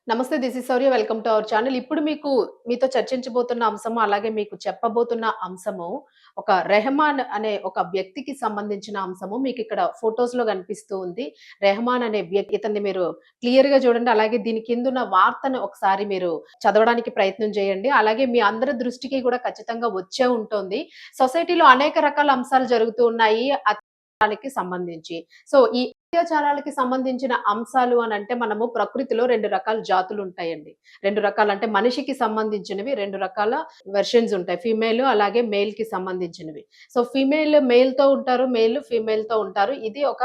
నమస్తే. This is Shaurya. Welcome to our channel. ఇప్పుడు మీతో చర్చించబోతున్న అంశము, అలాగే మీకు చెప్పబోతున్న అంశము, ఒక రెహమాన్ అనే ఒక వ్యక్తికి సంబంధించిన అంశము. మీకిక్కడ ఫోటోస్‌లో కనిపిస్తూ ఉంది. రెహమాన్ అనే వ్యక్తి. ఇతన్ని మీరు క్లియర్‌గా చూడండి. అలాగే దీని కిందున్న వార్తను ఒకసారి మీరు చదవడానికి ప్రయత్నం చేయండి. అలాగే మీ అందరి దృష్టికి కూడా ఖచ్చితంగా వచ్చే ఉంటుంది. సొసైటీలో అనేక రకాల అంశాలు జరుగుతూ ఉన్నాయి. అత్యాచారాలకి సంబంధించి. సో, ఈ అత్యాచారాలకి సంబంధించిన అంశాలు అనంటే మనము ప్రకృతిలో 2 రకాల జాతులుంటాయండి. 2 రకాల అంటే మనిషికి సంబంధించినవి 2 రకాల వెర్షన్స్ ఉంటాయి. ఫీమేల్ అలాగే మేల్‌కి సంబంధించినవి. సో, ఫీమేల్ మేల్‌తో ఉంటారు. మేల్ ఫీమేల్‌తో ఉంటారు. ఇది ఒక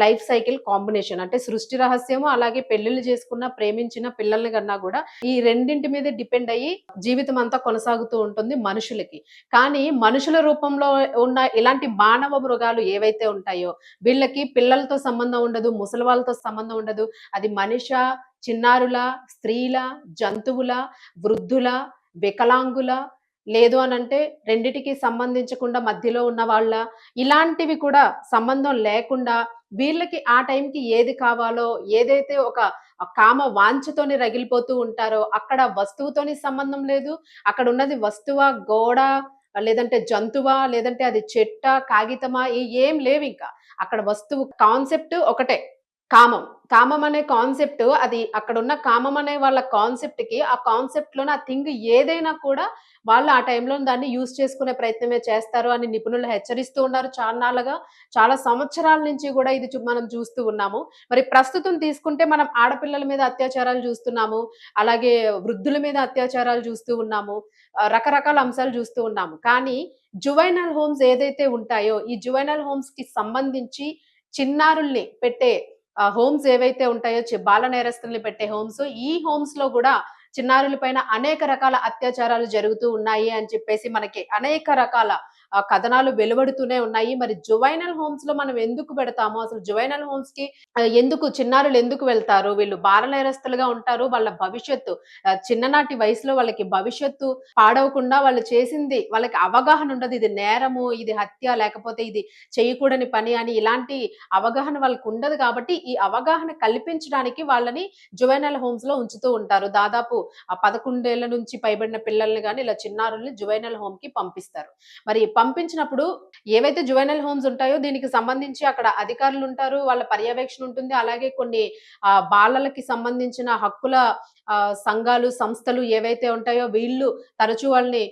లైఫ్ సైకిల్ కాంబినేషన్. అంటే సృష్టి రహస్యము అలాగే పెళ్లిళ్లు చేసుకున్న, ప్రేమించిన, పిల్లల్ని కన్నా గూడా ఈ రెండింటి మీద డిపెండ్ అయ్యి జీవితం అంతా కొనసాగుతూ ఉంటుంది మనుషులకి. కానీ మనుషుల రూపంలో ఉన్న ఇలాంటి మానవ మృగాలు ఏవైతే ఉంటాయో వీళ్ళకి పిల్లలతో సంబంధం ఉండదు. ముసలి వాళ్ళతో సంబంధం ఉండదు. అది మనిషా, చిన్నారుల, స్త్రీల, జంతువుల, వృద్ధుల, వికలాంగుల, లేదు అనంటే రెండిటికి సంబంధించకుండా మధ్యలో ఉన్న వాళ్ళ, ఇలాంటివి కూడా సంబంధం లేకుండా వీళ్ళకి ఆ టైంకి ఏది కావాలో, ఏదైతే ఒక కామ వాంఛతోని రగిలిపోతూ ఉంటారో, అక్కడ వస్తువుతోని సంబంధం లేదు. అక్కడున్నది వస్తువా, గోడా, లేదంటే జంతువా, లేదంటే అది చెట్టా, కాగితమా ఏం లేవింక. అక్కడ వస్తువు కాన్సెప్ట్ ఒకటే. కామం. కామం అనే కాన్సెప్ట్ అది అక్కడున్న కామం అనే వాళ్ళ కాన్సెప్ట్‌కి ఆ కాన్సెప్ట్‌లోని ఆ థింగ్ ఏదైనా కూడా వాళ్ళు ఆ టైంలో దాన్ని యూజ్ చేసుకునే ప్రయత్నమే చేస్తారు అని నిపుణులు హెచ్చరిస్తూ ఉన్నారు చాన్నాళ్లుగా. చాలా సంవత్సరాల నుంచి గూడా ఇది మనం చూస్తూ ఉన్నాము. మరి ప్రస్తుతం తీసుకుంటే మనం ఆడపిల్లల మీద అత్యాచారాలు చూస్తున్నాము. అలాగే వృద్ధుల మీద అత్యాచారాలు చూస్తూ ఉన్నాము. రకరకాల అంశాలు చూస్తూ ఉన్నాము. కానీ జువైనల్ హోమ్స్ ఏదైతే ఉంటాయో ఈ జువైనల్ హోమ్స్‌కి సంబంధించి చిన్నారుల్ని పెట్టే హోమ్స్ ఏవైతే ఉంటాయో బాల నేరస్తుల్ని పెట్టే హోమ్స్. ఈ హోమ్స్‌లో గూడా చిన్నారుల పైన అనేక రకాల అత్యాచారాలు జరుగుతూ ఉన్నాయి అని చెప్పేసి మనకి అనేక రకాల కథనాలు వెలువడుతూనే ఉన్నాయి. మరి జువైనల్ హోమ్స్‌లో మనం ఎందుకు పెడతాము? అసలు జువైనల్ హోమ్స్‌కి ఎందుకు చిన్నారులు ఎందుకు వెళ్తారు? వీళ్ళు బాల నేరస్తులుగా ఉంటారు. వాళ్ళ భవిష్యత్తు చిన్ననాటి వయసులో వాళ్ళకి భవిష్యత్తు పాడవకుండా వాళ్ళు చేసింది వాళ్ళకి అవగాహన ఉండదు. ఇది నేరము, ఇది హత్య, లేకపోతే ఇది చేయకూడని పని అని ఇలాంటి అవగాహన వాళ్ళకుండదు కాబట్టి, ఈ అవగాహన కల్పించడానికి వాళ్ళని జువైనల్ హోమ్స్‌లో ఉంచుతూ ఉంటారు. దాదాపు 11 ఏళ్ల నుంచి పైబడిన పిల్లల్ని గాని, ఇలా చిన్నారుల్ని జువైనల్ హోమ్‌కి పంపిస్తారు. మరి పంపించినప్పుడు ఏవైతే జువైనల్ హోమ్స్ ఉంటాయో దీనికి సంబంధించి అక్కడ అధికారులుంటారు. వాళ్ళ పర్యవేక్షణ ఉంటుంది. అలాగే కొన్ని బాలలకి సంబంధించిన హక్కుల సంఘాలు, సంస్థలు ఏవైతే ఉంటాయో వీళ్ళు తరచూ వాళ్ళని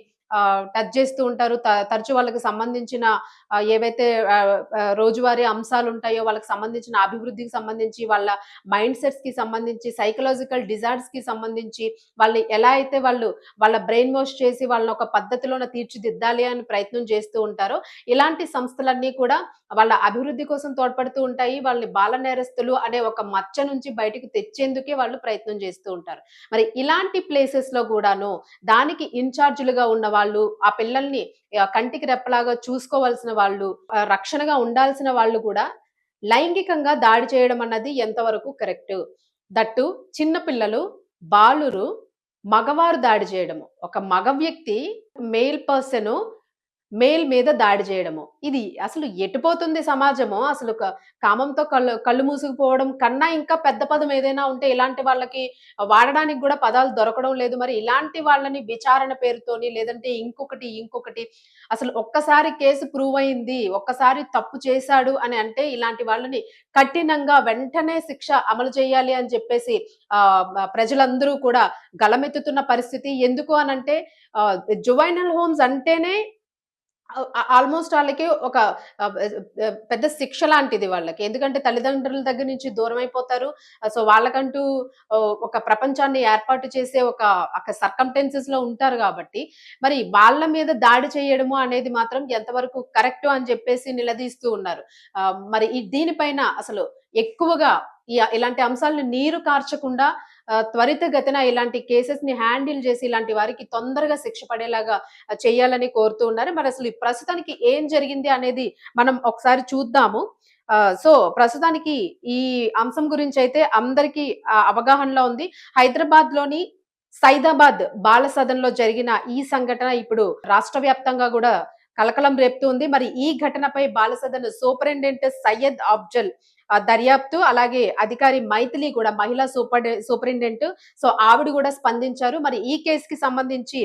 టచ్ చేస్తూ ఉంటారు. తరచూ వాళ్ళకి సంబంధించిన ఏవైతే రోజువారీ అంశాలుంటాయో వాళ్ళకి సంబంధించిన అభివృద్ధికి సంబంధించి, వాళ్ళ మైండ్ సెట్స్‌కి సంబంధించి, సైకలాజికల్ డిజార్డర్స్‌కి సంబంధించి, వాళ్ళని ఎలా అయితే వాళ్ళ బ్రెయిన్ వాష్ చేసి వాళ్ళని ఒక పద్ధతిలోన తీర్చిదిద్దాలి అని ప్రయత్నం చేస్తూ ఉంటారో, ఇలాంటి సంస్థలన్నీ కూడా వాళ్ళ అభివృద్ధి కోసం తోడ్పడుతూ ఉంటాయి. వాళ్ళని బాల నేరస్తులు అనే ఒక మచ్చ నుంచి బయటికి తెచ్చేందుకే వాళ్ళు ప్రయత్నం చేస్తూ ఉంటారు. మరి ఇలాంటి ప్లేసెస్‌లో గూడాను దానికి ఇన్‌చార్జ్‌లుగా ఉన్న వాళ్ళు, ఆ పిల్లల్ని కంటికి రెప్పలాగా చూసుకోవాల్సిన వాళ్ళు, రక్షణగా ఉండాల్సిన వాళ్ళు కూడా లైంగికంగా దాడి చేయడం అన్నది ఎంతవరకు కరెక్టు? దట్ టూ చిన్న పిల్లలు, బాలురు, మగవారు దాడి చేయడము. ఒక మగ వ్యక్తి మేల్ పర్సను మేల్ మీద దాడి జేయడము. ఇది అసలు ఎటుపోతుంది సమాజము? అసలు కామంతో కళ్ళు మూసుకుపోవడం కన్నా ఇంకా పెద్ద పదం ఏదైనా ఉంటే ఇలాంటి వాళ్ళకి వాడడానికి గూడా పదాలు దొరకడం లేదు. మరి ఇలాంటి వాళ్ళని విచారణ పేరుతోని లేదంటే ఇంకొకటి అసలు ఒక్కసారి కేసు ప్రూవ్ అయింది. ఒక్కసారి తప్పు చేశాడు అని అంటే ఇలాంటి వాళ్ళని కఠినంగా వెంటనే శిక్ష అమలు చేయాలి అని చెప్పేసి ప్రజలందరూ కూడా గళమెత్తుతున్న పరిస్థితి. ఎందుకు అనంటే జువైనల్ హోమ్స్ అంటేనే ఆల్‌మోస్ట్ ఆళ్ళకి ఒక పెద్ద శిక్ష లాంటిది వాళ్ళకి. ఎందుకంటే తల్లిదండ్రుల దగ్గర నుంచి దూరమైపోతారు. సో, వాళ్ళకంటూ ఒక ప్రపంచాన్ని ఏర్పాటు చేసే ఒక సర్కమ్‌టెన్సెస్‌లో ఉంటారు గాబట్టి, మరి వాళ్ళ మీద దాడి చేయడము అనేది మాత్రం ఎంతవరకు కరెక్టు అని జెప్పేసి నిలదీస్తూ ఉన్నారు. మరి దీనిపైన అసలు ఎక్కువగా ఇలాంటి అంశాలను నీరు కార్చకుండా త్వరితగతిన ఇలాంటి కేసెస్‌ని హ్యాండిల్ జేసి ఇలాంటి వారికి తొందరగా శిక్ష పడేలాగా చేయాలని కోరుతూ ఉన్నారు. మరసలు ప్రస్తుతానికి ఏం జరిగింది అనేది మనం ఒకసారి చూద్దాము. సో, ప్రస్తుతానికి ఈ అంశం గురించైతే అందరికీ అవగాహనలో ఉంది. హైదరాబాద్‌లోని సైదాబాద్ బాల సదన్‌లో జరిగిన ఈ సంఘటన ఇప్పుడు రాష్ట్ర వ్యాప్తంగా గూడా కలకలం రేపుతూ ఉంది. మరి ఈ ఘటనపై బాలసదన్ సూపరింటెండెంట్ సయ్యద్ అఫ్జల్ దర్యాప్తు, అలాగే అధికారి మైథిలి కూడా మహిళా సూపరింటెండెంట్. సో, ఆవిడ కూడా స్పందించారు. మరి ఈ కేస్‌కి సంబంధించి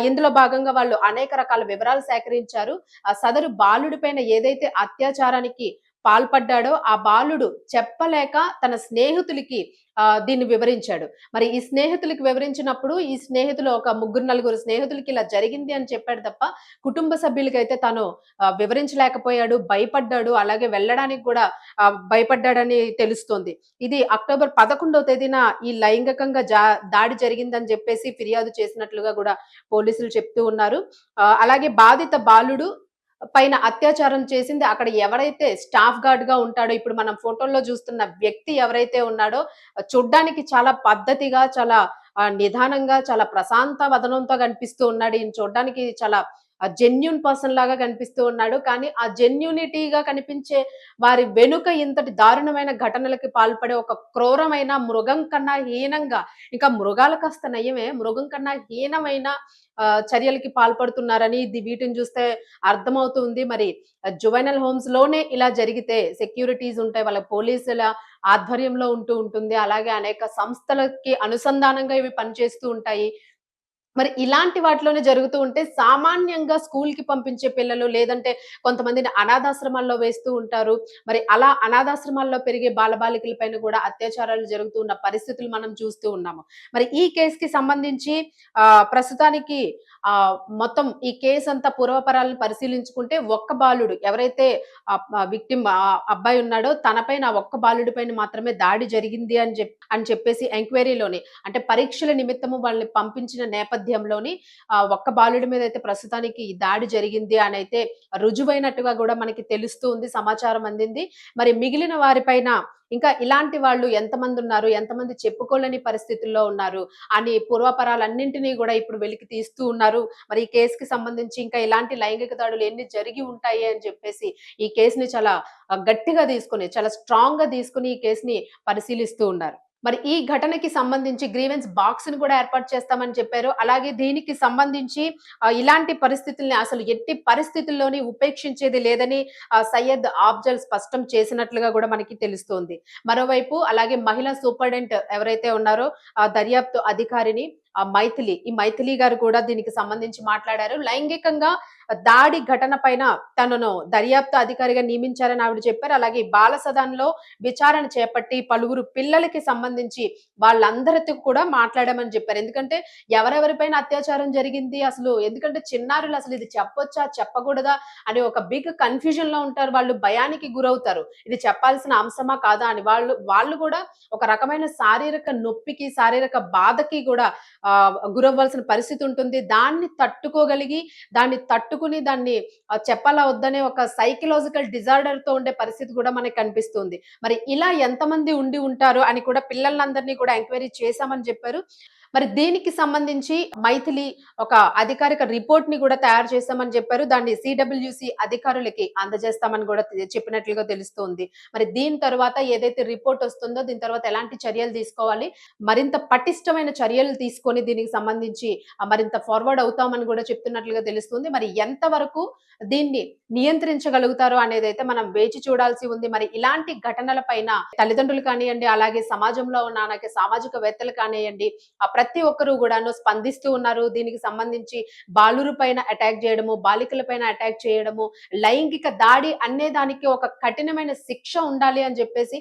ఇందులో భాగంగా వాళ్ళు అనేక రకాల వివరాలు సేకరించారు. సదరు బాలుడి పైన ఏదైతే అత్యాచారానికి పాల్పడ్డాడో, ఆ బాలుడు చెప్పలేక తన స్నేహితులకి దీన్ని వివరించాడు. మరి ఈ స్నేహితులకి వివరించినప్పుడు, ఈ స్నేహితులు ఒక ముగ్గురు, నలుగురు స్నేహితులకి ఇలా జరిగింది అని చెప్పాడు తప్ప, కుటుంబ సభ్యులకైతే తను వివరించలేకపోయాడు, భయపడ్డాడు. అలాగే వెళ్ళడానికి కూడా భయపడ్డాడని తెలుస్తోంది. ఇది అక్టోబర్ 11వ తేదీన ఈ లైంగికంగా దాడి జరిగిందని చెప్పేసి ఫిర్యాదు చేసినట్లుగా గూడా పోలీసులు చెప్తూ ఉన్నారు. అలాగే బాధిత బాలుడు పైన అత్యాచారం చేసింది అక్కడ ఎవరైతే స్టాఫ్ గార్డ్‌గా ఉంటాడో, ఇప్పుడు మనం ఫోటోల్లో చూస్తున్న వ్యక్తి ఎవరైతే ఉన్నాడో, చూడ్డానికి చాలా పద్ధతిగా, చాలా నిదానంగా, చాలా ప్రశాంత వదనంతో కనిపిస్తూ ఉన్నాడు. ఈయన చూడ్డానికి చాలా జెన్యూన్ పర్సన్ లాగా కనిపిస్తూ ఉన్నాడు. కానీ ఆ జెన్యూనిటీగా కనిపించే వారి వెనుక ఇంతటి దారుణమైన ఘటనలకి పాల్పడే ఒక క్రూరమైన మృగం కన్నా హీనంగా, ఇంకా మృగాలు కాస్త నయమే, మృగం కన్నా హీనమైన చర్యలకి పాల్పడుతున్నారని వీటిని చూస్తే అర్థమవుతుంది. మరి జువెనైల్ హోమ్స్ లోనే ఇలా జరిగితే సెక్యూరిటీస్ ఉంటాయి. వాళ్ళ పోలీసుల ఆధ్వర్యంలో ఉంటుంది. అలాగే అనేక సంస్థలకి అనుసంధానంగా ఇవి పనిచేస్తూ ఉంటాయి. మరి ఇలాంటి వాటిలోనే జరుగుతూ ఉంటే సామాన్యంగా స్కూల్‌కి పంపించే పిల్లలు, లేదంటే కొంతమందిని అనాథాశ్రమాల్లో వేస్తూ ఉంటారు. మరి అలా అనాథాశ్రమాల్లో పెరిగే బాలబాలికల పైన కూడా అత్యాచారాలు జరుగుతూ ఉన్న పరిస్థితులు మనం చూస్తూ ఉన్నాము. మరి ఈ కేస్‌కి సంబంధించి ప్రస్తుతానికి మొత్తం ఈ కేస్ అంతా పూర్వపరాలను పరిశీలించుకుంటే ఒక్క బాలుడు ఎవరైతే విక్టిమ్ అబ్బాయి ఉన్నాడో తనపైన ఆ ఒక్క బాలుడి పైన మాత్రమే దాడి జరిగింది అని చెప్పేసి ఎంక్వైరీలోని, అంటే పరీక్షల నిమిత్తము వాళ్ళని పంపించిన నేపథ్యంలోని ఒక్క బాలుడి మీద అయితే ప్రస్తుతానికి ఈ దాడి జరిగింది అనైతే రుజువైనట్టుగా కూడా మనకి తెలుస్తూ ఉంది, సమాచారం అందింది. మరి మిగిలిన వారిపైన ఇంకా ఇలాంటి వాళ్ళు ఎంతమంది ఉన్నారు, ఎంతమంది చెప్పుకోలేని పరిస్థితుల్లో ఉన్నారు అని పూర్వాపరాలన్నింటినీ కూడా ఇప్పుడు వెలికి తీస్తూ ఉన్నారు. మరి ఈ కేసుకి సంబంధించి ఇంకా ఇలాంటి లైంగిక దాడులు ఎన్ని జరిగి ఉంటాయి అని చెప్పేసి ఈ కేసుని చాలా గట్టిగా తీసుకొని, చాలా స్ట్రాంగ్‌గా తీసుకొని ఈ కేసుని పరిశీలిస్తూ ఉన్నారు. మరి ఈ ఘటనకి సంబంధించి గ్రీవెన్స్ బాక్స్‌ని కూడా ఏర్పాటు చేస్తామని చెప్పారు. అలాగే దీనికి సంబంధించి ఇలాంటి పరిస్థితుల్ని అసలు ఎట్టి పరిస్థితుల్లోని ఉపేక్షించేది లేదని సయ్యద్ ఆఫ్జల్ స్పష్టం చేసినట్లుగా కూడా మనకి తెలుస్తోంది. మరోవైపు అలాగే మహిళా సూపరింటెండెంట్ ఎవరైతే ఉన్నారో దర్యాప్తు అధికారిని మైథిలి, ఈ మైథిలి గారు కూడా దీనికి సంబంధించి మాట్లాడారు. లైంగికంగా దాడి ఘటన పైన తనను దర్యాప్తు అధికారిగా నియమించారని ఆవిడ చెప్పారు. అలాగే బాల సదన్‌లో విచారణ చేపట్టి పలువురు పిల్లలకి సంబంధించి వాళ్ళందరితో కూడా మాట్లాడామని చెప్పారు. ఎందుకంటే ఎవరెవరిపైన అత్యాచారం జరిగింది అసలు, ఎందుకంటే చిన్నారులు అసలు ఇది చెప్పొచ్చా? చెప్పకూడదా? అని ఒక బిగ్ కన్‌ఫ్యూజన్‌లో ఉంటారు. వాళ్ళు భయానికి గురవుతారు. ఇది చెప్పాల్సిన అంశమా? కాదా? అని వాళ్ళు కూడా ఒక రకమైన శారీరక నొప్పికి, శారీరక బాధకి కూడా గురవ్వాల్సిన పరిస్థితి ఉంటుంది. దాన్ని తట్టుకోగలిగి, దాన్ని చెప్పాలా వద్దనే ఒక సైకలాజికల్ డిజార్డర్‌తో ఉండే పరిస్థితి కూడా మనకు కనిపిస్తుంది. మరి ఇలా ఎంతమంది ఉండి ఉంటారు అని కూడా పిల్లలందరినీ కూడా ఎంక్వైరీ చేశామని చెప్పారు. మరి దీనికి సంబంధించి మైథిలి ఒక అధికారిక రిపోర్ట్‌ని కూడా తయారు చేశామని చెప్పారు. దాన్ని సీడబ్ల్యూసీ అధికారులకి అందజేస్తామని కూడా చెప్పినట్లుగా తెలుస్తోంది. మరి దీని తరువాత ఏదైతే రిపోర్ట్ వస్తుందో, దీని తర్వాత ఎలాంటి చర్యలు తీసుకోవాలి, మరింత పటిష్టమైన చర్యలు తీసుకొని దీనికి సంబంధించి మరింత ఫార్వర్డ్ అవుతామని కూడా చెప్తున్నట్లుగా తెలుస్తుంది. మరి ఎంత వరకు దీన్ని నియంత్రించగలుగుతారో అనేదైతే మనం వేచి చూడాల్సి ఉంది. మరి ఇలాంటి ఘటనల పైన తల్లిదండ్రులు కానియండి, అలాగే సమాజంలో ఉన్న అలాగే సామాజికవేత్తలు కానియండి, ప్రతి ఒక్కరు కూడాను స్పందిస్తూ ఉన్నారు. దీనికి సంబంధించి బాలుర పైన అటాక్ చేయడము, బాలికల పైన అటాక్ చేయడము, లైంగిక దాడి అనే దానికి ఒక కఠినమైన శిక్ష ఉండాలి అని చెప్పేసి